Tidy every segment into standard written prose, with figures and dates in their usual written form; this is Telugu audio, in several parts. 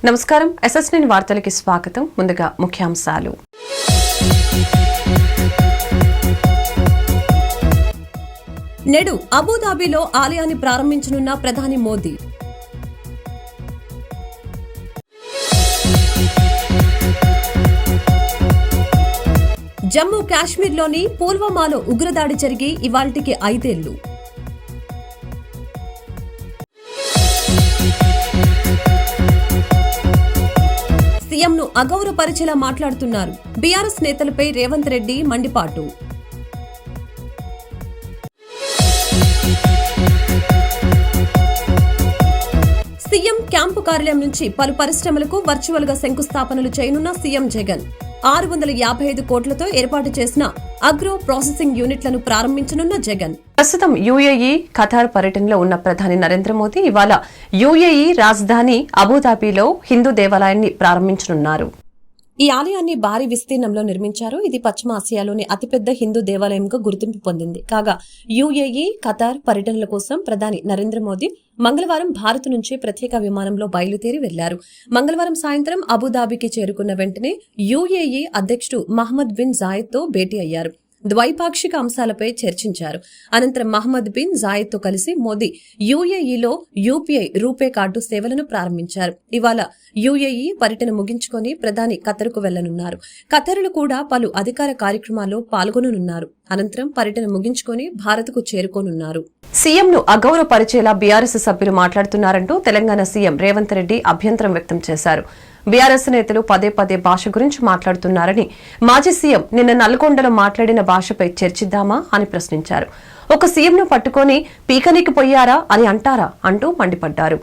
నమస్కారం ఎస్ఎస్9 వార్తలకి స్వాగతం. ముందుగా ముఖ్యాంశాలు. నేడు అబుదాబిలో ఆలయాన్ని ప్రారంభించనున్న ప్రధాని మోదీ. జమ్మూ కాశ్మీర్లోని పుల్వామాలో ఉగ్రదాడి జరిగి ఇవాళ్టికి 5 ఏళ్లు. సీఎంను అగౌరవపరిచేలా మాట్లాడుతున్నారు. బీఆర్ఎస్ నేతలపై రేవంత్ రెడ్డి మండిపాటు. సీఎం క్యాంపు కార్యాలయం నుంచి పలు పరిశ్రమలకు వర్చువల్ గా శంకుస్థాపనలు చేయనున్న సీఎం జగన్. 655 కోట్లతో ఏర్పాటు చేసిన అగ్రో ప్రాసెసింగ్ యూనిట్లను ప్రారంభించనున్న జగన్. ప్రస్తుతం యుఏఈ, ఖతార్ పర్యటనలో ఉన్న ప్రధాని నరేంద్ర మోదీ ఇవాళ యుఏఈ రాజధాని అబుదాబిలో హిందూ దేవాలయాన్ని ప్రారంభించనున్నారు. ఈ ఆలయాన్ని భారీ విస్తీర్ణంలో నిర్మించారు. ఇది పశ్చిమ ఆసియాలోని అతిపెద్ద హిందూ దేవాలయంగా గుర్తింపు పొందింది. కాగా యుఏఈ, ఖతార్ పర్యటనల కోసం ప్రధాని నరేంద్ర మోదీ మంగళవారం భారత్ నుంచి ప్రత్యేక విమానంలో బయలుదేరి వెళ్లారు. మంగళవారం సాయంత్రం అబుదాబికి చేరుకున్న వెంటనే యుఏఈ అధ్యక్షుడు మహమ్మద్ బిన్ జాయద్ తో భేటీ అయ్యారు. ద్వైపాక్షిక అంశాలపై చర్చించారు. అనంతరం మహమ్మద్ బిన్ జాయద్ తో కలిసి మోదీ యుఏఈలో యూపీఐ రూపే కార్డు సేవలను ప్రారంభించారు. ఇవాళ యుఏఈ పర్యటన ముగించుకొని ప్రధాని ఖతర్కు వెళ్లనున్నారు. ఖతర్లో కూడా పలు అధికార కార్యక్రమాల్లో పాల్గొననున్నారు. అనంతరం పర్యటన ముగించుకొని భారత్కు చేరుకోనున్నారు. సీఎంను అగౌరవపరిచేలా బీఆర్ఎస్ సభ్యులు మాట్లాడుతున్నారంటూ తెలంగాణ సీఎం రేవంత్ రెడ్డి అభ్యంతరం వ్యక్తం చేశారు. బీఆర్ఎస్ నేతలు పదే పదే భాష గురించి మాట్లాడుతున్నారని, మాజీ సీఎం నిన్న నల్గొండలో మాట్లాడిన భాషపై చర్చిద్దామా అని ప్రశ్నించారు. ఒక సీఎంను పట్టుకొని పీకనీకి పోయారా అని అంటారా అంటూ మండిపడ్డారు.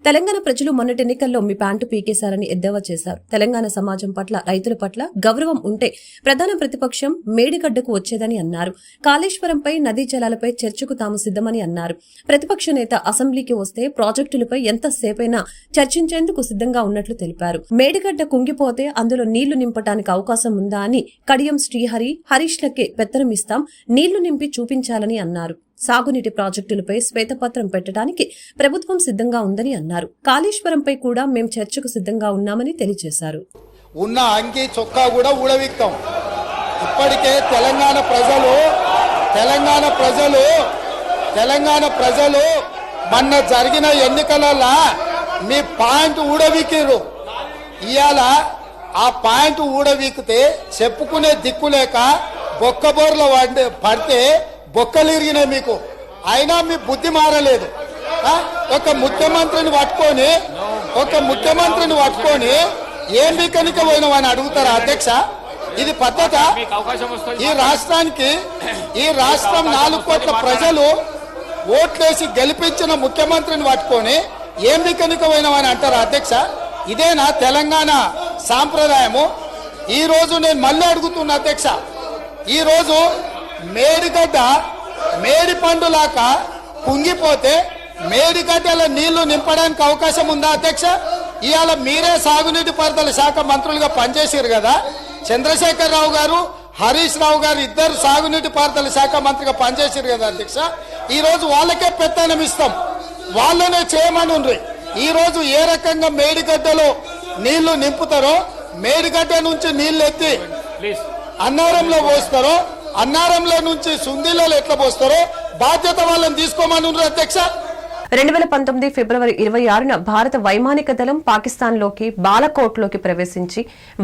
తెలంగాణ ప్రజలు మొన్నటి ఎన్నికల్లో మీ ప్యాంటు పీకేశారని ఎద్దేవా చేశారు. తెలంగాణ సమాజం పట్ల, రైతుల పట్ల గౌరవం ఉంటే ప్రధాన ప్రతిపక్షం మేడిగడ్డకు వచ్చేదని అన్నారు. కాళేశ్వరంపై, నదీ జలాలపై చర్చకు తాము సిద్దమని అన్నారు. ప్రతిపక్ష నేత అసెంబ్లీకి వస్తే ప్రాజెక్టులపై ఎంతసేపైనా చర్చించేందుకు సిద్దంగా ఉన్నట్లు తెలిపారు. మేడిగడ్డ కుంగిపోతే అందులో నీళ్లు నింపటానికి అవకాశం ఉందా అని కడియం శ్రీహరి, హరీష్లకే పెత్తనమిస్తాం, నీళ్లు నింపి చూపించాలని అన్నారు. సాగునీటి ప్రాజెక్టులపై శ్వేతపత్రం పెట్టడానికి ప్రభుత్వం సిద్ధంగా ఉందని అన్నారు. కాళేశ్వరంపై కూడా మేం చర్చకు సిద్ధంగా ఉన్నామని తెలియజేశారు. ఉన్న అంగి చొక్కా కూడా ఊడవిక్తాం. ఇప్పటికే తెలంగాణ ప్రజలు మొన్న జరిగిన ఎన్నికలలో మీ పాయింట్ ఊడవికిరు. ఇవాళ ఆ పాయింట్ ఊడవికితే చెప్పుకునే దిక్కు లేక బొక్కబోర్లో పడితే బొక్కలు ఇరిగినాయి మీకు. అయినా మీ బుద్ధి మారలేదు. ఒక ముఖ్యమంత్రిని పట్టుకొని ఏం బీకనిక పోయినావని అడుగుతారా అధ్యక్ష? ఇది పద్ధత? ఈ రాష్ట్రం 4 కోట్ల ప్రజలు ఓట్లేసి గెలిపించిన ముఖ్యమంత్రిని పట్టుకొని ఏం బీకనిక పోయినావని అంటారా అధ్యక్ష? ఇదేనా తెలంగాణ సాంప్రదాయము? ఈ రోజు నేను మళ్ళీ అడుగుతున్నా అధ్యక్ష, ఈ రోజు మేడిగడ్డ మేడి పండులాక కుంగిపోతే మేడిగడ్డల నీళ్లు నింపడానికి అవకాశం ఉందా అధ్యక్ష? ఇవాళ మీరే సాగునీటి పారుదల శాఖ మంత్రులుగా పనిచేసారు కదా. చంద్రశేఖర్ రావు గారు, హరీష్ రావు గారు ఇద్దరు సాగునీటి పారుదల శాఖ మంత్రిగా పనిచేసారు కదా అధ్యక్ష. ఈ రోజు వాళ్ళకే పెత్తనం ఇస్తాం, వాళ్ళనే చేయమని. ఈ రోజు ఏ రకంగా మేడిగడ్డలో నీళ్లు నింపుతారో, మేడిగడ్డ నుంచి నీళ్లు ఎత్తి అన్నారంలో పోస్తారో, అన్నారంలో నుంచి సుందీలలో ఎట్లా పోస్తారో బాధ్యత వాళ్ళని తీసుకోమని అధ్యక్ష. 2019 ఫిబ్రవరి 26న భారత వైమానిక దళం పాకిస్తాన్లోకి బాలకోట్లోకి ప్రవేశించి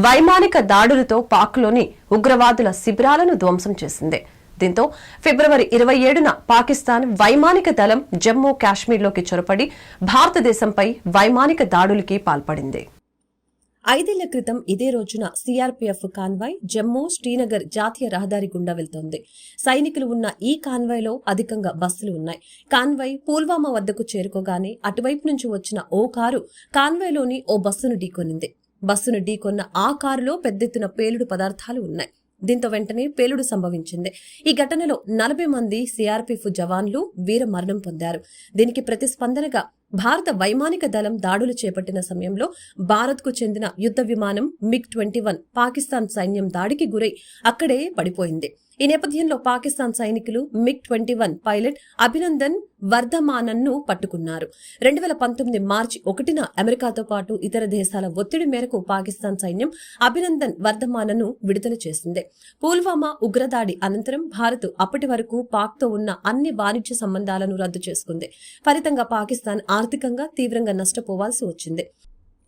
వైమానిక దాడులతో పాక్లోని ఉగ్రవాదుల శిబిరాలను ధ్వంసం చేసింది. దీంతో ఫిబ్రవరి 27న పాకిస్తాన్ వైమానిక దళం జమ్మూ కాశ్మీర్లోకి చొరపడి భారతదేశంపై వైమానిక దాడులకి పాల్పడింది. 5 ఏళ్ల క్రితం ఇదే రోజున సీఆర్పీఎఫ్ కాన్వాయ్ జమ్మూ శ్రీనగర్ జాతీయ రహదారి గుండా వెళ్తోంది. సైనికులు ఉన్న ఈ కాన్వాయ్లో అధికంగా బస్సులు ఉన్నాయి. కాన్వాయ్ పుల్వామా వద్దకు చేరుకోగానే అటువైపు నుంచి వచ్చిన ఓ కారు కాన్వాయ్లోని ఓ బస్సును ఢీకొనింది. బస్సును ఢీకొన్న ఆ కారులో పెద్దెత్తున పేలుడు పదార్థాలు ఉన్నాయి. దీంతో వెంటనే పేలుడు సంభవించింది. ఈ ఘటనలో 40 మంది సీఆర్పీఎఫ్ జవాన్లు వీర మరణం పొందారు. దీనికి ప్రతిస్పందనగా భారత వైమానిక దళం దాడులు చేపట్టిన సమయంలో భారత్కు చెందిన యుద్ధ విమానం MiG-21 పాకిస్తాన్ సైన్యం దాడికి గురై అక్కడే పడిపోయింది. ఈ నేపథ్యంలో పాకిస్తాన్ సైనికులు MiG-21 పైలట్ అభినందన్ వర్ధమానన్ను పట్టుకున్నారు. 2019 మార్చి 1న అమెరికాతో పాటు ఇతర దేశాల ఒత్తిడి మేరకు పాకిస్తాన్ సైన్యం అభినందన్ వర్ధమానను విడుదల చేసింది. పుల్వామా ఉగ్రదాడి అనంతరం భారత్ అప్పటి వరకు పాక్తో ఉన్న అన్ని వాణిజ్య సంబంధాలను రద్దు చేసుకుంది. ఫలితంగా పాకిస్తాన్ ఆర్థికంగా తీవ్రంగా నష్టపోవాల్సి వచ్చింది.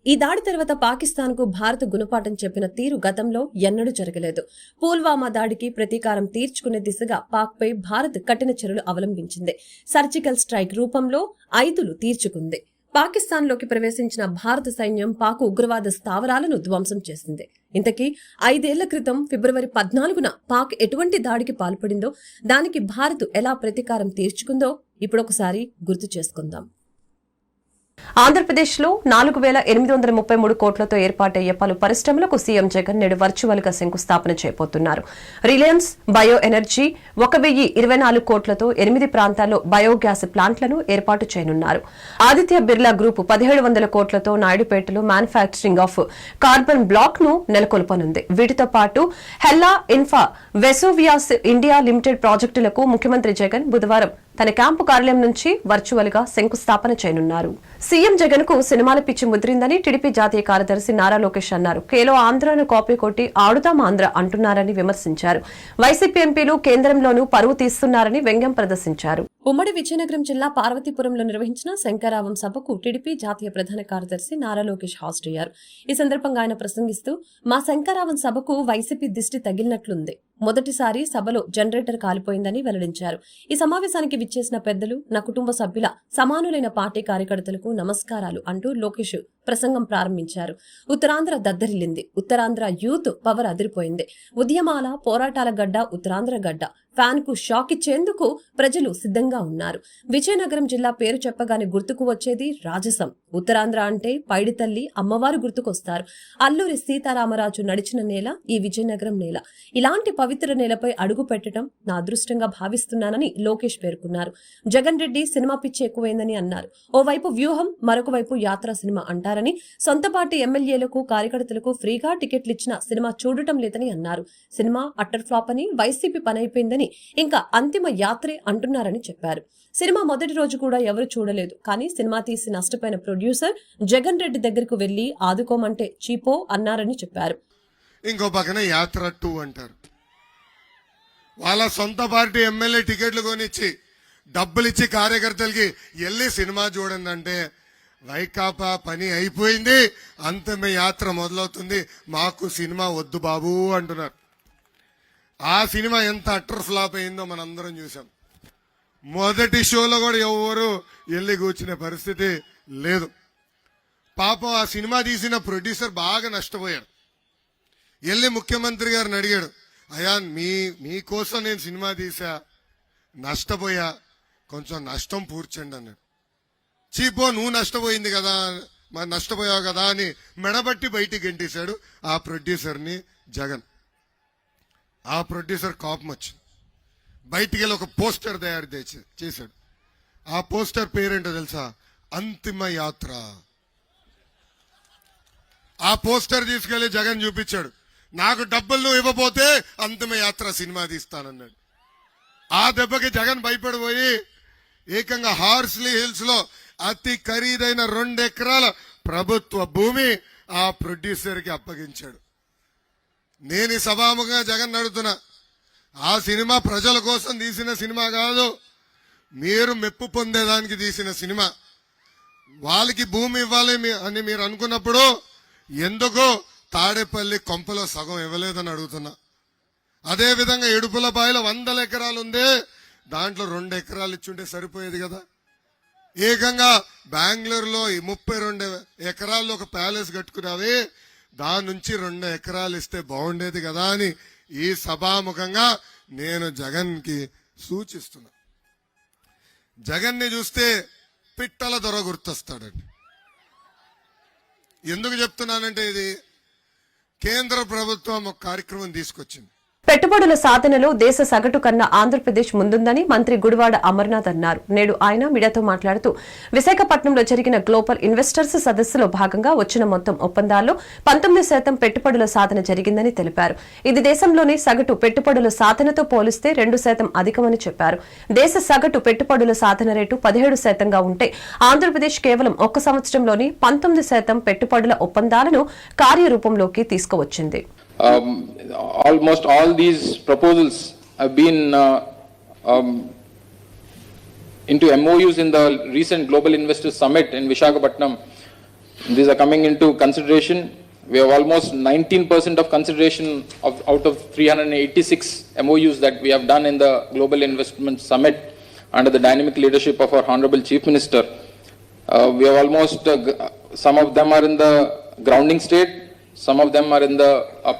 ఈ దాడి తర్వాత పాకిస్తాన్కు భారత్ గుణపాఠం చెప్పిన తీరు గతంలో ఎన్నడూ జరగలేదు. పుల్వామా దాడికి ప్రతీకారం తీర్చుకునే దిశగా పాక్పై భారత్ కఠిన చర్యలు అవలంబించింది. సర్జికల్ స్ట్రైక్ రూపంలో 5లు తీర్చుకుంది. పాకిస్తాన్లోకి ప్రవేశించిన భారత సైన్యం పాక్ ఉగ్రవాద స్థావరాలను ధ్వంసం చేసింది. ఇంతకీ 5 ఏళ్ల క్రితం ఫిబ్రవరి 14న పాక్ ఎటువంటి దాడికి పాల్పడిందో, దానికి భారత్ ఎలా ప్రతీకారం తీర్చుకుందో ఇప్పుడొకసారి గుర్తు చేసుకుందాం. ఆంధ్రప్రదేశ్లో 4,833 కోట్లతో ఏర్పాటయ్యే పలు పరిశ్రమలకు సీఎం జగన్ నేడు వర్చువల్ గా శంకుస్థాపన చేయబోతున్నారు. రిలయన్స్ బయో ఎనర్జీ 1,024 కోట్లతో 8 ప్రాంతాల్లో బయోగ్యాస్ ప్లాంట్లను ఏర్పాటు చేయనున్నారు. ఆదిత్య బిర్లా గ్రూప్ 1,700 కోట్లతో నాయుడుపేటలో మ్యానుఫ్యాక్చరింగ్ ఆఫ్ కార్బన్ బ్లాక్ ను నెలకొల్పనుంది. వీటితో పాటు హెల్లా ఇన్ఫా వెసోవియాస్ ఇండియా లిమిటెడ్ ప్రాజెక్టులకు ముఖ్యమంత్రి జగన్ బుధవారం తన క్యాంపు కార్యాలయం నుంచి వర్చువల్ గా శంకుస్థాపన చేయనున్నారు. సీఎం జగన్ కు సినిమాల పిచ్చి ముద్రిందని టీడీపీ జాతీయ కార్యదర్శి నారా లోకేష్ అన్నారు. కేలో ఆంధ్రాను కాపీ కొట్టి ఆడుదాం ఆంధ్ర అంటున్నారని విమర్శించారు. వైసీపీ ఎంపీలు కేంద్రంలోనూ పరువు తీస్తున్నారని వ్యంగ్యం ప్రదర్శించారు. ఉమ్మడి విజయనగరం జిల్లా పార్వతీపురంలో నిర్వహించిన శంకరావం సభకు టీడీపీ జాతీయ ప్రధాన కార్యదర్శి నారా లోకేష్ హాజరయ్యారు. ఈ సందర్భంగా ఆయన ప్రసంగిస్తూ, మా శంకరావం సభకు వైసీపీ దిష్టి తగిలినట్లుంది. మొదటిసారి సభలో జనరేటర్ కాలిపోయిందని వెల్లడించారు. ఈ సమావేశానికి విచ్చేసిన పెద్దలు, నా కుటుంబ సభ్యుల సమానులైన పార్టీ కార్యకర్తలకు నమస్కారాలు అంటూ లోకేష్ ప్రసంగం ప్రారంభించారు. ఉత్తరాంధ్ర దద్దరిల్లింది. ఉత్తరాంధ్ర యూత్ పవర్ అదిరిపోయింది. ఉద్యమాల పోరాటాల గడ్డ ఉత్తరాంధ్ర గడ్డ. ఫ్యాన్ కు షాక్ ఇచ్చేందుకు ప్రజలు సిద్ధంగా ఉన్నారు. విజయనగరం జిల్లా పేరు చెప్పగానే గుర్తుకు వచ్చేది రాజసం. ఉత్తరాంధ్ర అంటే పైడితల్లి అమ్మవారు గుర్తుకొస్తారు. అల్లూరి సీతారామరాజు నడిచిన నేల ఈ విజయనగరం నేల. ఇలాంటి పవిత్ర నేలపై అడుగు పెట్టడం నా అదృష్టంగా భావిస్తున్నానని లోకేష్ పేర్కొన్నారు. జగన్ రెడ్డి సినిమా పిచ్చి ఎక్కువైందని అన్నారు. ఓవైపు వ్యూహం, మరొక వైపు యాత్రా సినిమా అంటారని, సొంత పార్టీ ఎమ్మెల్యేలకు కార్యకర్తలకు ఫ్రీగా టికెట్లు ఇచ్చిన సినిమా చూడటం లేదని అన్నారు. సినిమా అట్టర్ ఫ్లాప్ అని, వైసీపీ పనైపోయిందని, ఇంకా అంతిమ యాత్రే అంటున్నారని చెప్పారు. సినిమా మొదటి రోజు కూడా ఎవరు చూడలేదు. కానీ సినిమా తీసి నష్టపోయిన ప్రొడ్యూసర్ జగన్ రెడ్డి దగ్గరకు వెళ్లి ఆదుకోమంటే చీపో అన్నారని చెప్పారు. ఇంకో పక్కన యాత్ర 2 అంటారు. వాళ్ళ సొంత పార్టీ ఎమ్మెల్యే టికెట్లు కొనిచ్చి డబ్బులిచ్చి కార్యకర్తలకి వెళ్ళి సినిమా చూడండి అంటే వైకాపా పని అయిపోయింది, అంతిమ యాత్ర మొదలవుతుంది, మాకు సినిమా వద్దు బాబు అంటున్నారు. ఆ సినిమా ఎంత అట్టర్ ఫ్లాప్ అయిందో మనందరం చూసాం. మొదటి షోలో కూడా ఎవరు వెళ్ళి కూర్చునే పరిస్థితి లేదు. పాపం ఆ సినిమా తీసిన ప్రొడ్యూసర్ బాగా నష్టపోయాడు. వెళ్ళి ముఖ్యమంత్రి గారిని అడిగాడు, అయ్యా మీకోసం నేను సినిమా తీసా, నష్టపోయా, కొంచెం నష్టం పూడ్చండి అన్నాడు. చీపో నువ్వు నష్టపోయింది కదా, మరి నష్టపోయావు కదా అని మెడబట్టి బయటికి గెంటేశాడు ఆ ప్రొడ్యూసర్ని జగన్. ఆ ప్రొడ్యూసర్ కోపం వచ్చింది. బయటికి వెళ్ళి ఒక పోస్టర్ తయారు చేశాడు. ఆ పోస్టర్ పేరేంటో తెలుసా? అంతిమ యాత్ర. ఆ పోస్టర్ తీసుకెళ్లి జగన్ చూపించాడు. నాకు డబ్బులు ఇవ్వబోతే అంతిమ యాత్ర సినిమా తీస్తానన్నాడు. ఆ దెబ్బకి జగన్ భయపడిపోయి ఏకంగా హార్స్లీ హిల్స్ లో అతి ఖరీదైన 2 ఎకరాల ప్రభుత్వ భూమి ఆ ప్రొడ్యూసర్ కి అప్పగించాడు. నేను ఈ సభాముఖంగా జగన్ అడుగుతున్నా, ఆ సినిమా ప్రజల కోసం తీసిన సినిమా కాదు, మీరు మెప్పు పొందేదానికి తీసిన సినిమా. వాళ్ళకి భూమి ఇవ్వాలి అని మీరు అనుకున్నప్పుడు ఎందుకు తాడేపల్లి కొంపలో సగం ఇవ్వలేదని అడుగుతున్నా. అదే విధంగా ఇడుపులపాయలో 100 ఎకరాలు ఉంది, దాంట్లో 2 ఎకరాలు ఇచ్చుంటే సరిపోయేది కదా. ఏకంగా బెంగళూరులో 32 ఎకరాల్లో ఒక ప్యాలెస్ కట్టుకున్నావి, దాని నుంచి 2 ఎకరాలు ఇస్తే బాగుండేది కదా అని ఈ సభాముఖంగా నేను జగన్ కి సూచిస్తున్నా. జగన్ ని చూస్తే పిట్టల దొర గుర్తొస్తాడండి. ఎందుకు చెప్తున్నానంటే ఇది కేంద్ర ప్రభుత్వం ఒక కార్యక్రమం తీసుకొచ్చింది. పెట్టుబడుల సాధనలో దేశ సగటు కన్నా ఆంధ్రప్రదేశ్ ముందుందని మంత్రి గుడివాడ అమర్నాథ్ అన్నారు. నేడు ఆయన మీడియాతో మాట్లాడుతూ విశాఖపట్నంలో జరిగిన గ్లోబల్ ఇన్వెస్టర్స్ సదస్సులో భాగంగా వచ్చిన మొత్తం ఒప్పందాల్లో 19% పెట్టుబడుల సాధన జరిగిందని తెలిపారు. ఇది దేశంలోని సగటు పెట్టుబడుల సాధనతో పోలిస్తే 2% అధికమని చెప్పారు. దేశ సగటు పెట్టుబడుల సాధన రేటు 17%గా ఉంటే ఆంధ్రప్రదేశ్ కేవలం 1 సంవత్సరంలోని 19% పెట్టుబడుల ఒప్పందాలను కార్యరూపంలోకి తీసుకువచ్చింది. Almost all these proposals have been into MOUs in the recent Global Investors Summit in Visakhapatnam. These are coming into consideration. We have almost 19% of consideration out of 386 MOUs that we have done in the Global Investment Summit under the dynamic leadership of our Honorable Chief Minister. We have almost, some of them are in the grounding state. Some of them are in the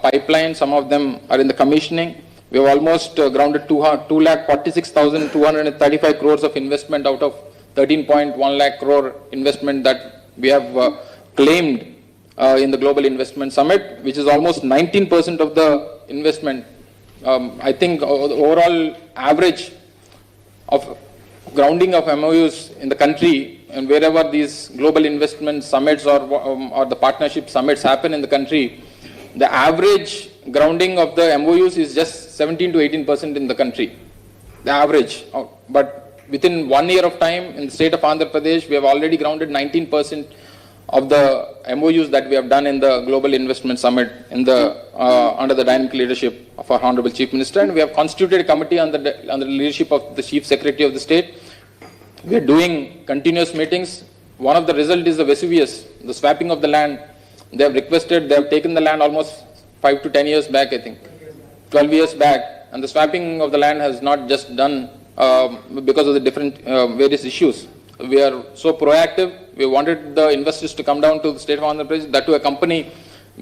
pipeline, some of them are in the commissioning. We have almost grounded 2,46,235 crores of investment out of 13.1 lakh crore investment that we have claimed in the Global Investment Summit, which is almost 19% of the investment. I think the overall average of grounding of MOUs in the country, and wherever these global investment summits or the partnership summits happen in the country, the average grounding of the MOUs is just 17 to 18% in the country, the average. But within 1 year of time in the state of Andhra Pradesh, we have already grounded 19% of the MOUs that we have done in the Global Investment Summit in the under the dynamic leadership of our Honorable Chief Minister, and we have constituted a committee under the leadership of the Chief Secretary of the state. We are doing continuous meetings. One of the result is the Vesuvius, the swapping of the land. They have requested, they have taken the land almost 5 to 10 years back, I think, 12 years back, and the swapping of the land has not just done because of the different various issues. We are so proactive. We wanted the investors to come down to the state of Andhra Pradesh, that to a company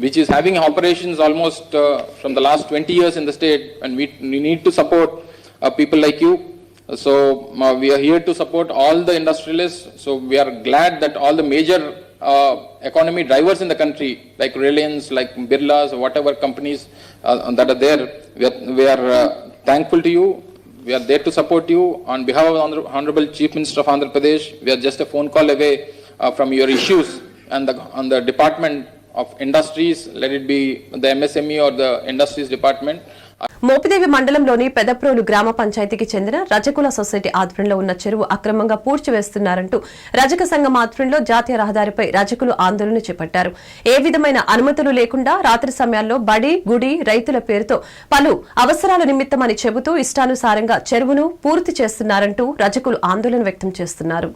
which is having operations almost from the last 20 years in the state, and we need to support people like you. So we are here to support all the industrialists. So we are glad that all the major economy drivers in the country, like Reliance, like Birlas, whatever companies that are there, we are thankful to you. We are there to support you. On behalf of the Honorable Chief Minister of Andhra Pradesh, we are just a phone call away from your issues, and on the Department of Industries, let it be the MSME or the Industries Department. Mopidevi మండలంలోని పెదప్రోలు గ్రామ పంచాయతీకి చెందిన రజకుల సొసైటీ ఆధ్వర్యంలో ఉన్న చెరువు అక్రమంగా పూడ్చివేస్తున్నారంటూ రజక సంఘం ఆధ్వర్యంలో జాతీయ రహదారిపై రజకులు ఆందోళన చేపట్టారు. ఏ విధమైన అనుమతులు లేకుండా రాత్రి సమయాల్లో బడి, గుడి, రైతుల పేరుతో పలు అవసరాల నిమిత్తమని చెబుతూ ఇష్టానుసారంగా చెరువును పూర్తి చేస్తున్నారంటూ రజకులు ఆందోళన వ్యక్తం చేస్తున్నారు.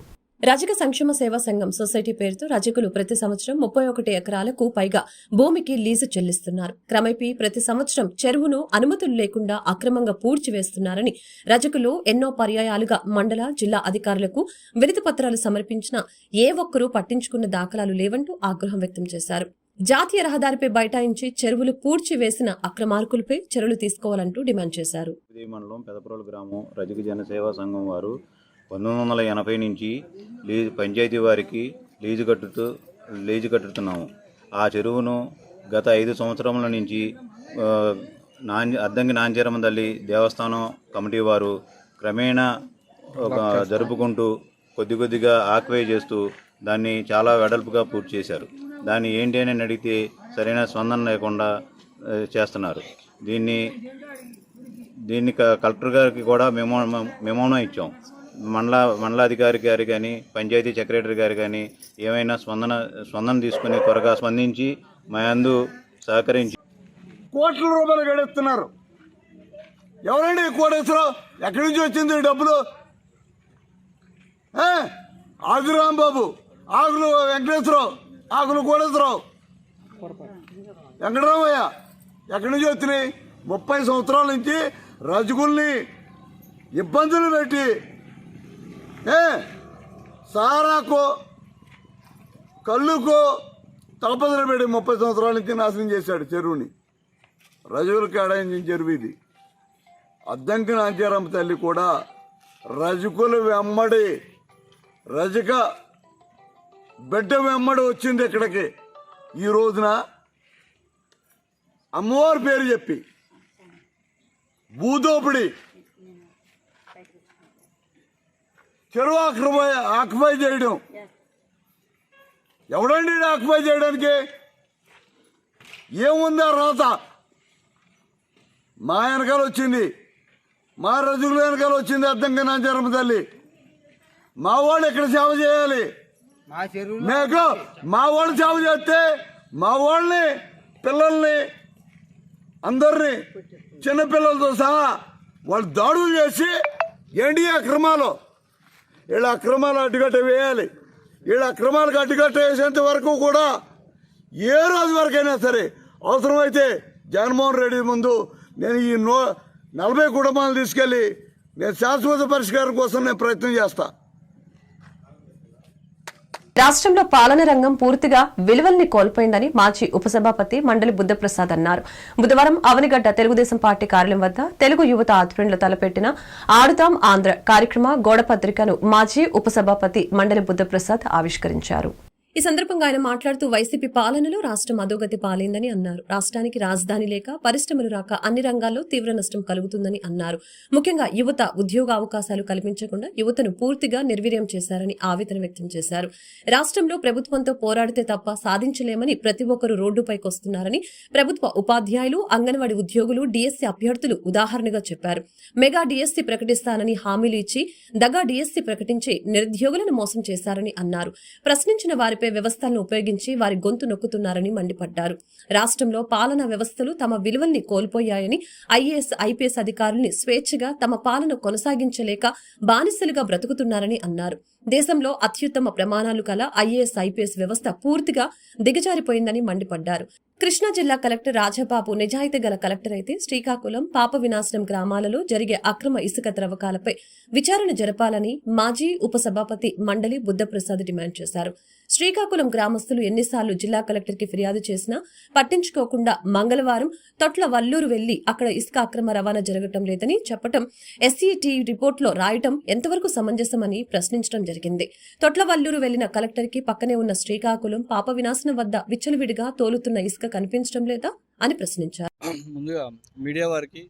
రజక సంక్షేమ సేవా సంఘం సొసైటీ పేరుతో రజకులు ప్రతి సంవత్సరం 31 ఎకరాలకు పైగా భూమికి లీజు చెల్లిస్తున్నారు. క్రమేపీ ప్రతి సంవత్సరం చెరువును అనుమతులు లేకుండా అక్రమంగా పూడ్చివేస్తున్నారని రజకులు ఎన్నో పర్యాయాలుగా మండల, జిల్లా అధికారులకు వినతి పత్రాలు సమర్పించినా ఏ ఒక్కరూ పట్టించుకున్న దాఖలాలు లేవంటూ ఆగ్రహం వ్యక్తం చేశారు. జాతీయ రహదారిపై బైఠాయించి చెరువులు పూడ్చివేసిన అక్రమార్కులపై చర్యలు తీసుకోవాలంటూ డిమాండ్ చేశారు. మండలం పెదప్రోలు గ్రామం రజక జనసేవా సంఘం వారు 1980 నుంచి పంచాయతీ వారికి లీజు కట్టుతున్నాము. ఆ చెరువును గత 5 సంవత్సరముల నుంచి అద్దంకి నాంచారమ్మ తల్లి దేవస్థానం కమిటీ వారు క్రమేణా జరుపుకుంటూ కొద్దిగా ఆక్వై చేస్తూ దాన్ని చాలా వెడల్పుగా పూర్తి చేశారు. దాన్ని ఏంటి అని అడిగితే సరైన స్పందన లేకుండా చేస్తున్నారు. దీన్ని కలెక్టర్ గారికి కూడా మెమోను ఇచ్చాం. మండలాధికారి గారు కానీ, పంచాయతీ సెక్రటరీ గారు కానీ ఏమైనా స్పందన తీసుకుని త్వరగా స్పందించి మా యందు సహకరించి. కోట్ల రూపాయలు గడుస్తున్నారు. ఎవరండి కోటేశ్వరరావు? ఎక్కడి నుంచి వచ్చింది డబ్బులు? ఆకులు రాంబాబు, ఆకులు వెంకటేశ్వరరావు, ఆకులు కోటేశ్వరరావు, వెంకటరామయ్య ఎక్కడి నుంచి వచ్చినాయి? 30 సంవత్సరాల నుంచి రజకుల్ని ఇబ్బందులు పెట్టి సారాకో, కళ్ళుకో తలపదలు పెట్టి 30 సంవత్సరాల నుంచి నాశనం చేశాడు చెరువుని. రజకులు కేటాయించిన చెరువు ఇది. అద్దంకి నాంచారమ్మ తల్లి కూడా రజకులు వెమ్మడి, రజక బిడ్డ వెమ్మడి వచ్చింది ఇక్కడికి. ఈ రోజున అమ్మవారి పేరు చెప్పి భూదోపిడి, చెరువు ఆక్యుపై చేయడం. ఎవడండి ఆక్యుపై చేయడానికి? ఏముంది ఆ రాత? మా వెనకాల వచ్చింది, మా రజుల వెనకాల వచ్చింది అద్దంకి నాంచారమ్మ తల్లి. మా వాళ్ళు ఎక్కడ సేవ చేయాలి? మీకు మా వాళ్ళు సేవ చేస్తే మా వాళ్ళని, పిల్లల్ని, అందరినీ, చిన్నపిల్లలతో సహా వాళ్ళు దాడులు చేసి ఏంటి అక్రమాలు, వీళ్ళ అక్రమాలు అడ్డుకట్ట వేయాలి. వీళ్ళ అక్రమాలకు అడ్డుకట్ట వేసేంత వరకు కూడా ఏ రోజు వరకైనా సరే అవసరమైతే జగన్మోహన్ రెడ్డి ముందు నేను ఈ 40 కుటుంబాలను తీసుకెళ్ళి నేను శాశ్వత పరిష్కారం కోసం నేను ప్రయత్నం చేస్తా. రాష్ట్రంలో పాలన రంగం పూర్తిగా విలువల్ని కోల్పోయిందని మాజీ ఉపసభాపతి మండలి బుద్ధప్రసాద్ అన్నారు. బుధవారం అవనిగడ్డ తెలుగుదేశం పార్టీ కార్యాలయం వద్ద తెలుగు యువత ఆధ్వర్యంలో తలపెట్టిన ఆడుతాం ఆంధ్ర కార్యక్రమ గోడ పత్రికను మాజీ ఉపసభాపతి మండలి బుద్ధప్రసాద్ ఆవిష్కరించారు. ఈ సందర్భంగా ఆయన మాట్లాడుతూ వైసీపీ పాలనలో రాష్ట్రం అధోగతి పాలైందని అన్నారు. రాష్ట్రానికి రాజధాని లేక పరిశ్రమలు రాక అన్ని రంగాల్లో తీవ్ర నష్టం కలుగుతుందని అన్నారు. ముఖ్యంగా యువత ఉద్యోగ అవకాశాలు కల్పించకుండా యువతను పూర్తిగా నిర్వీర్యం చేశారని ఆవేదన వ్యక్తం చేశారు. రాష్ట్రంలో ప్రభుత్వంతో పోరాడితే తప్ప సాధించలేమని ప్రతి ఒక్కరూ రోడ్డుపైకి వస్తున్నారని ప్రభుత్వ ఉపాధ్యాయులు, అంగన్వాడీ ఉద్యోగులు, డీఎస్సీ అభ్యర్థులు ఉదాహరణగా చెప్పారు. మెగా డీఎస్సీ ప్రకటిస్తానని హామీలు ఇచ్చి దగా డీఎస్సీ ప్రకటించి నిరుద్యోగులను మోసం చేశారని అన్నారు. ప్రశ్నించిన వారిపై వ్యవస్థలను ఉపయోగించి వారి గొంతు నొక్కుతున్నారని మండిపడ్డారు. రాష్ట్రంలో పాలనా వ్యవస్థలు తమ విలువల్ని కోల్పోయాయని, ఐఏఎస్, ఐపీఎస్ అధికారుల్ని స్వేచ్ఛగా తమ పాలన కొనసాగించలేక బానిసలుగా బ్రతుకుతున్నారని అన్నారు. దేశంలో అత్యుత్తమ ప్రమాణాలు కల ఐఏఎస్, ఐపీఎస్ వ్యవస్థ పూర్తిగా దిగజారిపోయిందని మండిపడ్డారు. కృష్ణా జిల్లా కలెక్టర్ రాజబాబు నిజాయితీ గల కలెక్టర్ అయితే శ్రీకాకుళం, పాప వినాశనం గ్రామాలలో జరిగే అక్రమ ఇసుక త్రవ్వకాలపై విచారణ జరపాలని మాజీ ఉపసభాపతి మండలి బుద్ధప్రసాద్ డిమాండ్ చేశారు. శ్రీకాకుళం గ్రామస్తులు ఎన్నిసార్లు జిల్లా కలెక్టర్ కి ఫిర్యాదు చేసినా పట్టించుకోకుండా మంగళవారం తొట్ల వల్లూరు వెళ్లి అక్కడ ఇసుక అక్రమ రవాణా జరగటం లేదని చెప్పటం, ఎస్ఈటీ రిపోర్టులో రాయటం ఎంతవరకు సమంజసమని ప్రశ్నించడం జరిగింది. తొట్ల వల్లూరు వెళ్లిన కలెక్టర్ కి పక్కనే ఉన్న శ్రీకాకుళం, పాప వినాశనం వద్ద విచ్చలవిడిగా తోలుతున్న ఇసుక కనిపించడం లేదా అని ప్రశ్నించారు. ముందుగా మీడియా వారికి,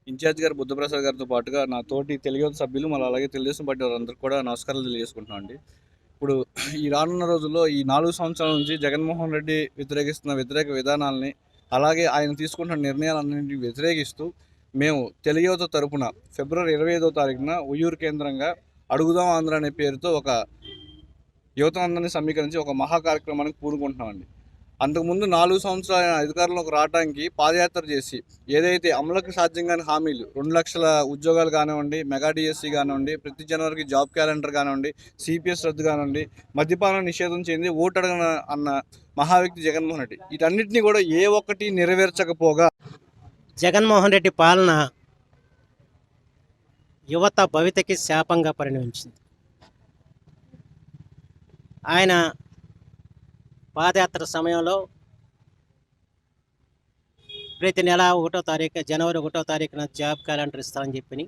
ఇన్ఛార్జ్ గారు బుద్ధప్రసాద్ గారితో పాటుగా నా తోటి తెలుగు సభ్యులు, మళ్ళీ అలాగే తెలుగుదేశం పార్టీ వారందరూ కూడా నమస్కారాలు తెలియజేసుకుంటున్నాం అండి. ఇప్పుడు ఈ రానున్న రోజుల్లో ఈ 4 సంవత్సరాల నుంచి జగన్మోహన్ రెడ్డి వ్యతిరేకిస్తున్న వ్యతిరేక విధానాలని, అలాగే ఆయన తీసుకుంటున్న నిర్ణయాలన్నింటినీ వ్యతిరేకిస్తూ మేము తెలుగు యువత తరపున ఫిబ్రవరి 25వ తారీఖున ఉయ్యూరు కేంద్రంగా అడుగుదాం ఆంధ్ర అనే పేరుతో ఒక యువతనందరినీ సమీకరించి ఒక మహా కార్యక్రమానికి పూనుకుంటున్నామండి. అంతకుముందు 4 సంవత్సరాల అధికారంలోకి రావడానికి పాదయాత్ర చేసి ఏదైతే అమలుకు సాధ్యం కాని హామీలు, 2 లక్షల ఉద్యోగాలు కానివ్వండి, మెగా డిఎస్సీ కానివ్వండి, ప్రతి జనవరికి జాబ్ క్యాలెండర్ కానివ్వండి, సిపిఎస్ రద్దు కానివ్వండి, మద్యపాన నిషేధం చేయింది ఓటు అడగన అన్న మహావ్యక్తి జగన్మోహన్ రెడ్డి వీటన్నిటినీ కూడా ఏ ఒక్కటి నెరవేర్చకపోగా జగన్మోహన్ రెడ్డి పాలన యువత భవితకి శాపంగా పరిణమించింది. ఆయన పాదయాత్ర సమయంలో ప్రతి నెల 1వ తారీఖు, జనవరి 1వ తారీఖున జాబ్ క్యాలెండర్ ఇస్తానని చెప్పి,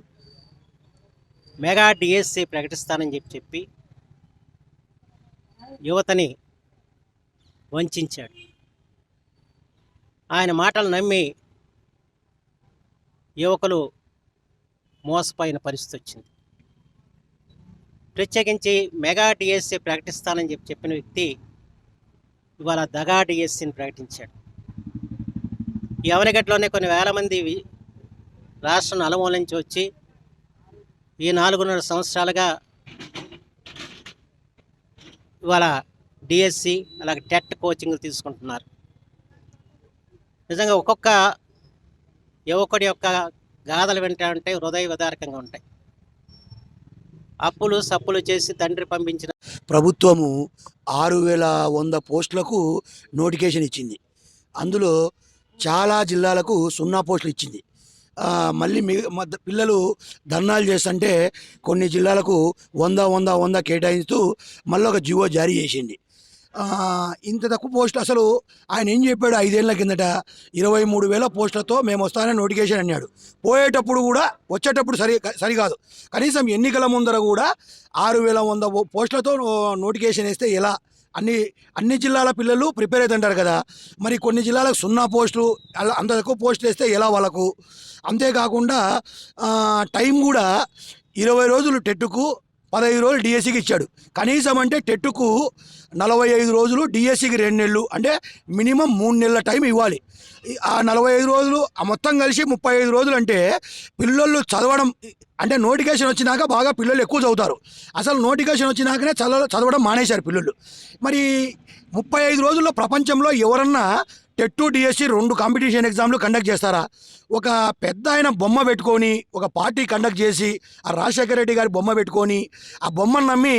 మెగా డిఎస్సీ ప్రకటిస్తానని చెప్పి యువతని వంచాడు. ఆయన మాటలు నమ్మి యువకులు మోసపోయిన పరిస్థితి వచ్చింది. ప్రత్యేకించి మెగా డిఎస్సీ ప్రకటిస్తానని చెప్పిన వ్యక్తి ఇవాళ దగా డిఎస్సీని ప్రకటించాడు. ఈ అవనిగడ్డలోనే కొన్ని వేల మంది రాష్ట్రం నలుమూల నుంచి వచ్చి ఈ 4.5 సంవత్సరాలుగా ఇవాళ డిఎస్సి అలాగే టెట్ కోచింగ్లు తీసుకుంటున్నారు. నిజంగా ఒక్కొక్క యువకుడి యొక్క గాథలు వింటామంటే హృదయ విదారకంగా ఉంటాయి. అప్పులు సప్పులు చేసి తండ్రి పంపించిన ప్రభుత్వము 6100 పోస్టులకు నోటిఫికేషన్ ఇచ్చింది. అందులో చాలా జిల్లాలకు 0 పోస్టులు ఇచ్చింది. మళ్ళీ పిల్లలు ధర్నాలు చేస్తుంటే కొన్ని జిల్లాలకు 100 కేటాయిస్తూ మళ్ళీ ఒక జీవో జారీ చేసింది. ఇంత తక్కువ పోస్టులు అసలు ఆయన ఏం చెప్పాడు? 5 ఏళ్ల కిందట 23,000 పోస్టులతో మేము వస్తానని నోటిఫికేషన్ అన్నాడు. పోయేటప్పుడు కూడా వచ్చేటప్పుడు సరికాదు. కనీసం ఎన్నికల ముందర కూడా 6,100 పోస్టులతో నోటిఫికేషన్ వేస్తే ఎలా అన్ని జిల్లాల పిల్లలు ప్రిపేర్ అవుతుంటారు కదా, మరి కొన్ని జిల్లాలకు 0 పోస్టులు, అలా అంత ఎక్కువ పోస్టులు వేస్తే ఎలా వాళ్ళకు? అంతేకాకుండా టైం కూడా 20 రోజులు టెట్టుకు, 15 రోజులు డిఎస్సికి ఇచ్చాడు. కనీసం అంటే టెట్టుకు 45 రోజులు, డిఎస్సికి 2 నెలలు, అంటే మినిమం 3 నెలల టైం ఇవ్వాలి. ఆ 45 రోజులు మొత్తం కలిసి 35 రోజులు అంటే పిల్లలు చదవడం, అంటే నోటిఫికేషన్ వచ్చినాక బాగా పిల్లలు ఎక్కువ చదువుతారు. అసలు నోటిఫికేషన్ వచ్చినాకనే చదవడం మానేశారు పిల్లలు. మరి 35 రోజుల్లో ప్రపంచంలో ఎవరన్నా టెట్ డిఎస్సి 2 కాంపిటీషన్ ఎగ్జామ్లు కండక్ట్ చేస్తారా? ఒక పెద్ద ఆయన బొమ్మ పెట్టుకొని ఒక పార్టీ కండక్ట్ చేసి, ఆ రాజశేఖర రెడ్డి గారి బొమ్మ పెట్టుకొని, ఆ బొమ్మను నమ్మి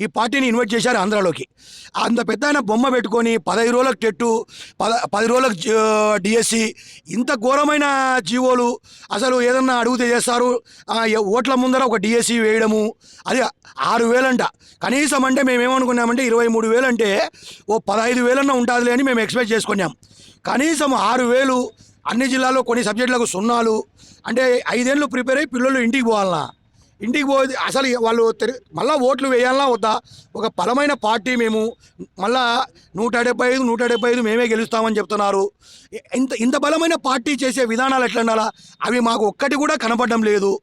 ఈ పార్టీని ఇన్వైట్ చేశారు ఆంధ్రాలోకి. అంత పెద్ద ఆయన బొమ్మ పెట్టుకొని 15 రోజులకు టెట్టు, 10 రోజులకు డిఎస్సి, ఇంత ఘోరమైన జీవోలు అసలు ఏదన్నా అడిగితే చేస్తారు. ఓట్ల ముందర ఒక డిఎస్సి వేయడము, అది 6,000 అంట. కనీసం అంటే మేము ఏమనుకున్నామంటే 23,000 అంటే ఓ 15,000 ఉంటుందిలే అని మేము ఎక్స్పెక్ట్ చేసుకున్నాం. కనీసం 6,000, అన్ని జిల్లాల్లో కొన్ని సబ్జెక్టులకు 0, అంటే 5 ఏళ్ళు ప్రిపేర్ అయ్యి పిల్లలు ఇంటికి పోవాలన్నా? ఇంటికి పోయి అసలు వాళ్ళు మళ్ళీ ఓట్లు వేయాలన్నా వద్దా? ఒక బలమైన పార్టీ మేము, మళ్ళా 175 మేమే గెలుస్తామని చెప్తున్నారు. ఇంత బలమైన పార్టీ చేసే విధానాలు ఎట్లా ఉండాలా? అవి మాకు ఒక్కటి కూడా కనపడడం లేదు.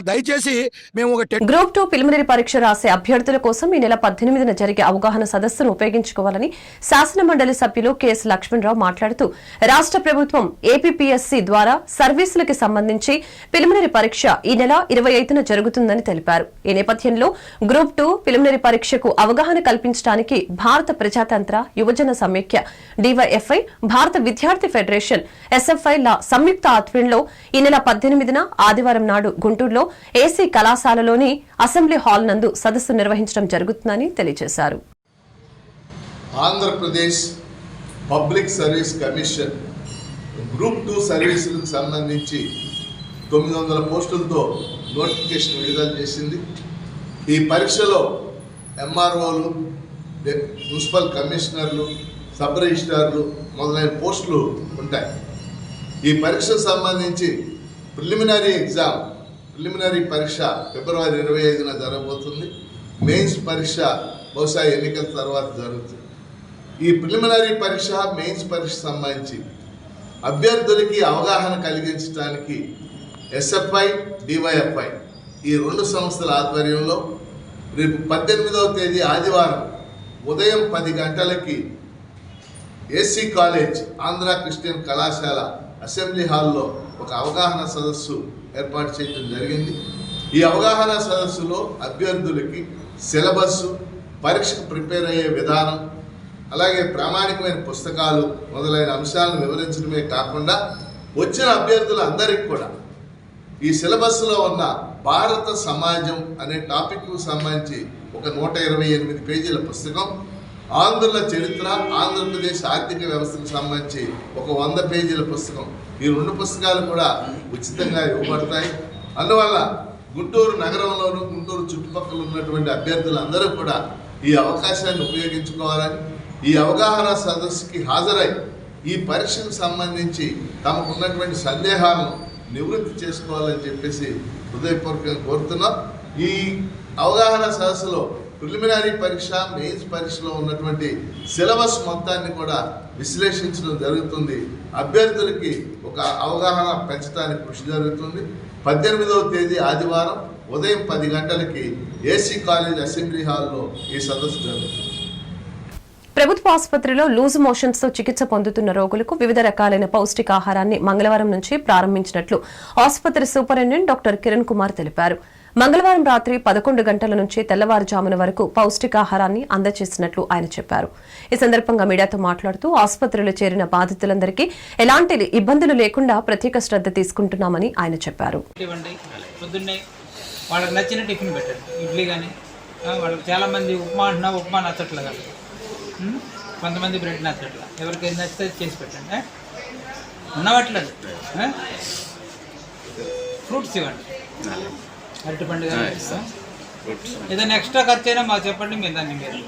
దయచేసి మేము ఒక గ్రూప్ 2 ప్రిలిమినరీ పరీక్ష రాసే అభ్యర్థుల కోసం ఈ నెల 18న జరిగే అవగాహన సదస్సును ఉపయోగించుకోవాలని శాసన మండలి సభ్యులు కెఎస్ లక్ష్మణరావు మాట్లాడుతూ, రాష్ట్ర ప్రభుత్వం ఏపీపీఎస్సీ ద్వారా సర్వీసులకి సంబంధించి ప్రిలిమినరీ పరీక్ష ఈ నెల 25న జరుగుతుందని తెలిపారు. ఈ నేపథ్యంలో గ్రూప్ 2 ప్రిలిమినరీ పరీక్షకు అవగాహన కల్పించడానికి భారత ప్రజాతంత్ర యువజన సమైక్య డివైఎఫ్ఐ, భారత విద్యార్థి ఫెడరేషన్ ఎస్ఎఫ్ఐ ల సంయుక్త ఆధ్వర్యంలో ఈ నెల 18న ఆదివారం నాడు గుంటూరులో ఏసీ కళాశాలలోని అసెంబ్లీ హాల్ నందు సదస్సు నిర్వహించడం జరుగుతుందని తెలియజేశారు. Andhra Pradesh public service commission group 2 సర్వీసులకు సంబంధించి 900 పోస్టులతో నోటిఫికేషన్ విడుదల చేసింది. ఈ పరీక్షలో ఎంఆర్ఓలు, మున్సిపల్ కమిషనర్లు, సబ్ రిజిస్ట్రార్లు మొదలైన పోస్టులు ఉంటాయి. ఈ పరీక్షకు సంబంధించి ప్రిలిమినరీ పరీక్ష ఫిబ్రవరి 25న జరగబోతుంది. మెయిన్స్ పరీక్ష బహుశా ఎన్నికల తర్వాత జరుగుతుంది. ఈ ప్రిలిమినరీ పరీక్ష, మెయిన్స్ పరీక్ష సంబంధించి అభ్యర్థులకి అవగాహన కలిగించడానికి ఎస్ఎఫ్ఐ, డివైఎఫ్ఐ ఈ 2 సంస్థల ఆధ్వర్యంలో రేపు 18వ తేదీ ఆదివారం ఉదయం 10 గంటలకి ఏసీ కాలేజ్, ఆంధ్ర క్రిస్టియన్ కళాశాల అసెంబ్లీ హాల్లో ఒక అవగాహన సదస్సు ఏర్పాటు చేయడం జరిగింది. ఈ అవగాహన సదస్సులో అభ్యర్థులకి సిలబస్సు, పరీక్షకు ప్రిపేర్ అయ్యే విధానం, అలాగే ప్రామాణికమైన పుస్తకాలు మొదలైన అంశాలను వివరించడమే కాకుండా వచ్చిన అభ్యర్థులందరికీ కూడా ఈ సిలబస్లో ఉన్న భారత సమాజం అనే టాపిక్కు సంబంధించి ఒక 128 పేజీల పుస్తకం, ఆంధ్రుల చరిత్ర, ఆంధ్రప్రదేశ్ ఆర్థిక వ్యవస్థకు సంబంధించి ఒక 100 పేజీల పుస్తకం, ఈ 2 పుస్తకాలు కూడా ఉచితంగా ఇవ్వబడతాయి. అందువల్ల గుంటూరు నగరంలోను, గుంటూరు చుట్టుపక్కల ఉన్నటువంటి అభ్యర్థులందరూ కూడా ఈ అవకాశాన్ని ఉపయోగించుకోవాలని, ఈ అవగాహన సదస్సుకి హాజరై ఈ పరీక్షకు సంబంధించి తమకు ఉన్నటువంటి సందేహాలను నివృత్తి చేసుకోవాలని చెప్పేసి హృదయపూర్వకంగా కోరుతున్నాం. ఈ అవగాహన సదస్సులో ప్రిలిమినరీ పరీక్ష, మెయిన్స్ పరీక్షలో ఉన్నటువంటి సిలబస్ మొత్తాన్ని కూడా విశ్లేషించడం జరుగుతుంది. అభ్యర్థులకి ఒక అవగాహన పెంచడానికి కృషి జరుగుతుంది. 18వ తేదీ ఆదివారం ఉదయం 10 గంటలకి ఏసీ కాలేజ్ అసెంబ్లీ హాల్లో ఈ సదస్సు జరుగుతుంది. ప్రభుత్వ ఆసుపత్రిలో లూజ్ మోషన్స్ తో చికిత్స పొందుతున్న రోగులకు వివిధ రకాలైన పౌష్టికాహారాన్ని మంగళవారం నుంచి ప్రారంభించినట్లు ఆసుపత్రి సూపరింటెండెంట్ డాక్టర్ కిరణ్ కుమార్ తెలిపారు. మంగళవారం రాత్రి 11 గంటల నుంచి తెల్లవారుజామున వరకు పౌష్టికాహారాన్ని అందజేసినట్లు ఆయన చెప్పారు. ఈ సందర్భంగా మీడియాతో మాట్లాడుతూ ఆసుపత్రిలో చేరిన బాధితులందరికీ ఎలాంటి ఇబ్బందులు లేకుండా ప్రత్యేక శ్రద్ధ తీసుకుంటున్నామని ఆయన చెప్పారు. వాళ్ళకి నచ్చిన టిఫిన్ పెట్టండి, ఇడ్లీ కానీ, వాళ్ళకి చాలామంది ఉప్మా అంటున్నా, ఉప్మా నచ్చట్లే కానీ, కొంతమంది బ్రెడ్ నచ్చట్లా, ఎవరికి నచ్చితే చేసి పెట్టండి. ఉన్నవట్లేదు ఫ్రూట్స్ ఇవ్వండి, అరటిపండు కానీ, ఏదైనా ఎక్స్ట్రా ఖర్చు అయినా మాకు చెప్పండి, మీరు దాన్ని మీరు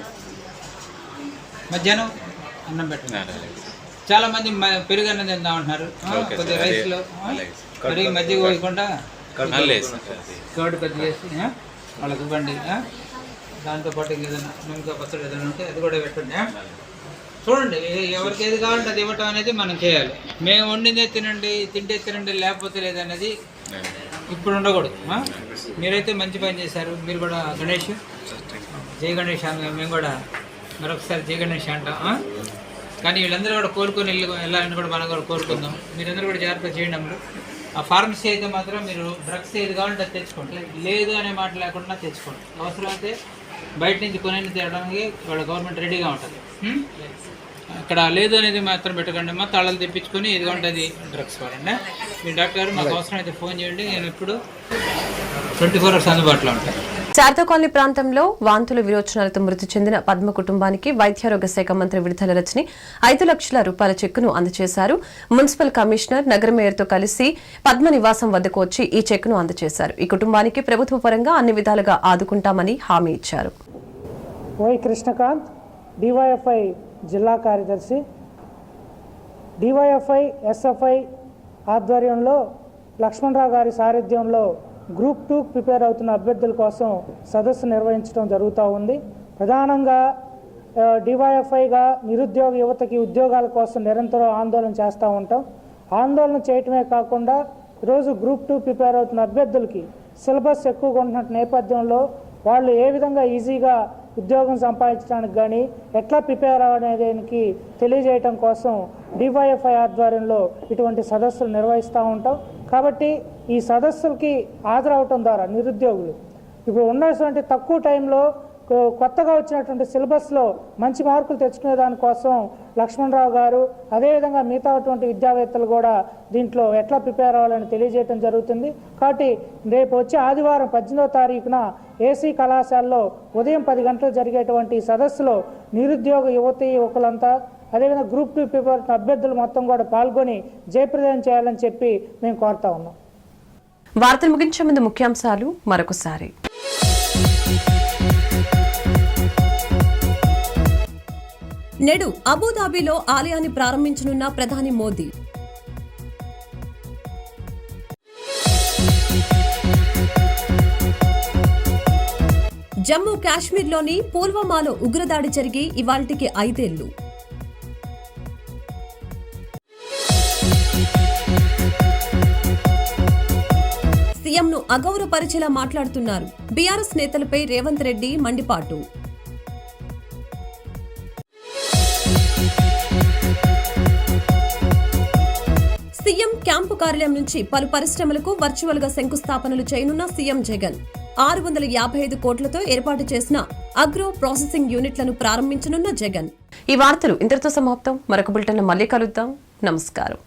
మధ్యాహ్నం అన్నం పెట్టండి. చాలామంది పెరుగు అన్నం తిందామంటున్నారు, కొద్దిగా రైస్లో పెరిగి మజ్జిగ పోయకుండా కర్డ్ పెద్ద చేసి వాళ్ళకి ఇవ్వండి. దాంతోపాటు ఇంకేదైనా నిమ్మకాయ పచ్చడి ఏదైనా ఉంటే అది కూడా పెట్టండి. చూడండి ఎవరికి ఏది కావాలంటే అది ఇవ్వటం అనేది మనం చేయాలి. మేము వండిందే తినండి, తింటే తినండి, లేకపోతే లేదనేది ఇప్పుడు ఉండకూడదు. మీరైతే మంచి పని చేశారు. మీరు కూడా గణేష్, జై గణేష్ అని మేము కూడా మరొకసారి జై గణేష్ అంటాం. కానీ వీళ్ళందరూ కూడా కోరుకొని వెళ్ళాలని కూడా మనం కూడా కోరుకుందాం. మీరందరూ కూడా జాగ్రత్త చేయండి. అమ్ములు ఆ ఫార్మసీ అయితే మాత్రం మీరు డ్రగ్స్ ఏది కావాలంటే అది తెచ్చుకోండి, లేదు అనే మాట లేకుండా తెచ్చుకోండి. అవసరమైతే బయట నుంచి కొనేది తేయడానికి వాళ్ళ గవర్నమెంట్ రెడీగా ఉంటుంది. అక్కడ లేదు అనేది మాత్రం పెట్టకండి అమ్మా. తాళాలు తెప్పించుకొని ఇది ఉంటుంది డ్రగ్స్ వాడండి. మీ డాక్టర్ గారు మాకు అవసరం అయితే ఫోన్ చేయండి. నేను ఇప్పుడు 24 hours అందుబాటులో ఉంటాను. శారదా కాలనీ ప్రాంతంలో వాంతులు విరోచనాలతో మృతి చెందిన పద్మ కుటుంబానికి వైద్యారోగ్య శాఖ మంత్రి విడుదల రజని 5 లక్షల రూపాయల చెక్కును అందజేశారు. మున్సిపల్ కమిషనర్ నగర మేయర్తో కలిసి పద్మ నివాసం వద్దకు వచ్చి ఈ చెక్కును అందజేశారు. ఈ కుటుంబానికి ప్రభుత్వ పరంగా అన్ని విధాలుగా ఆదుకుంటామని హామీ ఇచ్చారు. వై కృష్ణకాంత్, డివైఎఫ్ఐ జిల్లా కార్యదర్శి. డివైఎఫ్ఐ ఎస్ఎఫ్ఐ ఆధ్వర్యంలో లక్ష్మణరావు గారి సారథ్యంలో గ్రూప్ 2 ప్రిపేర్ అవుతున్న అభ్యర్థుల కోసం సదస్సు నిర్వహించడం జరుగుతూ ఉంది. ప్రధానంగా డివైఎఫ్ఐగా నిరుద్యోగ యువతకి ఉద్యోగాల కోసం నిరంతరం ఆందోళన చేస్తూ ఉంటాం. ఆందోళన చేయటమే కాకుండా ఈరోజు గ్రూప్ 2 ప్రిపేర్ అవుతున్న అభ్యర్థులకి సిలబస్ ఎక్కువగా ఉంటున్న నేపథ్యంలో వాళ్ళు ఏ విధంగా ఈజీగా ఉద్యోగం సంపాదించడానికి కానీ ఎట్లా ప్రిపేర్ అవ్వడానికి తెలియజేయటం కోసం డివైఎఫ్ఐ ఆధ్వర్యంలో ఇటువంటి సదస్సులు నిర్వహిస్తూ ఉంటాం. కాబట్టి ఈ సదస్సులకి హాజరవటం ద్వారా నిరుద్యోగులు ఇప్పుడు ఉన్నటువంటి తక్కువ టైంలో కొత్తగా వచ్చినటువంటి సిలబస్లో మంచి మార్కులు తెచ్చుకునే దానికోసం లక్ష్మణరావు గారు అదేవిధంగా మిగతా విద్యావేత్తలు కూడా దీంట్లో ఎట్లా ప్రిపేర్ అవ్వాలని తెలియజేయడం జరుగుతుంది. కాబట్టి రేపు వచ్చే ఆదివారం 18వ తారీఖున ఏసీ కళాశాలలో ఉదయం 10 గంటలు జరిగేటువంటి సదస్సులో నిరుద్యోగ యువతీ యువకులంతా అదేవిధంగా గ్రూప్ 2 ప్రిపేర్ అభ్యర్థులు మొత్తం కూడా పాల్గొని జయప్రదం చేయాలని చెప్పి మేము కోరుతా ఉన్నాం. వార్తలు ముగించే ముందు ముఖ్యాంశాలు మరొకసారి. నేడు అబుదాబిలో ఆలయాన్ని ప్రారంభించనున్న ప్రధాని మోదీ. జమ్మూ కాశ్మీర్లోని పుల్వామాలో ఉగ్రదాడి జరిగి ఇవాళ్టికి 5 ఏళ్లు. సీఎంను అగౌరవపరిచేలా మాట్లాడుతున్నారు. బీఆర్ఎస్ నేతలపై రేవంత్ రెడ్డి మండిపాటు. సీఎం క్యాంపు కార్యాలయం నుంచి పలు పరిశ్రమలకు వర్చువల్ గా శంకుస్థాపనలు చేయనున్న సీఎం జగన్. 655 కోట్లతో ఏర్పాటు చేసిన అగ్రో ప్రాసెసింగ్ యూనిట్లను ప్రారంభించనున్న జగన్. ఈ వార్తలు ఇంతటితో సమాప్తం. మరొక బులెటిన్లో మళ్ళీ కలుద్దాం. నమస్కారం.